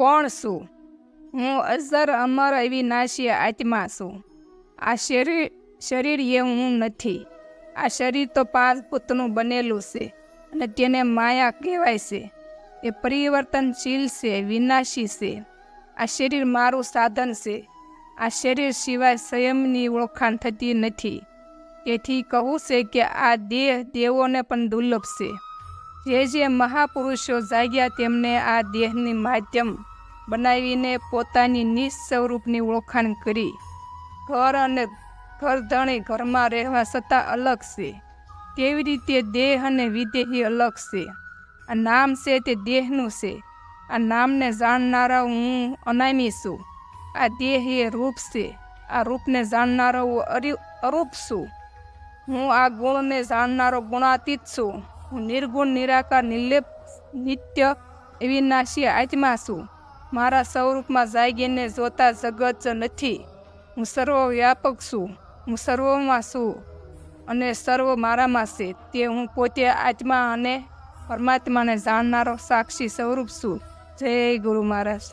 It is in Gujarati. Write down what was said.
કોણ છું? હું અઝર અમર અવિનાશી આત્મા છું. આ શરીર એ હું નથી. આ શરીર તો 5 ભૂતનું બનેલું છે અને તેને માયા કહેવાય છે. એ પરિવર્તનશીલ છે, વિનાશી છે. આ શરીર મારું સાધન છે. આ શરીર સિવાય સ્વયંની ઓળખાણ થતી નથી. તેથી કહું છે કે આ દેહ દેવોને પણ દુર્લભ છે. જે મહાપુરુષો જાગ્યા તેમને આ દેહની માધ્યમ બનાવીને પોતાની નિજ સ્વરૂપની ઓળખાણ કરી. ઘર અને ઘરધણી ઘરમાં રહેવા છતાં અલગ છે. કેવી રીતે દેહ અને વિદેહી અલગ છે? આ નામ છે તે દેહનું છે. આ નામને જાણનારા હું અનામી છું. આ દેહ એ રૂપ છે. આ રૂપને જાણનારો હું અરૂપ છું. હું આ ગુણને જાણનારો ગુણાતીત છું. હું નિર્ગુણ, નિરાકાર, નિર્લેપ, નિત્ય, અવિનાશી આત્મા છું. મારા સ્વરૂપમાં જાગીને જોતા જગત જ નથી. હું સર્વવ્યાપક છું. હું સર્વમાં છું અને સર્વ મારામાં છે. તે હું પોતે આત્મા અને પરમાત્માને જાણનારો સાક્ષી સ્વરૂપ છું. જય ગુરુ મહારાજ.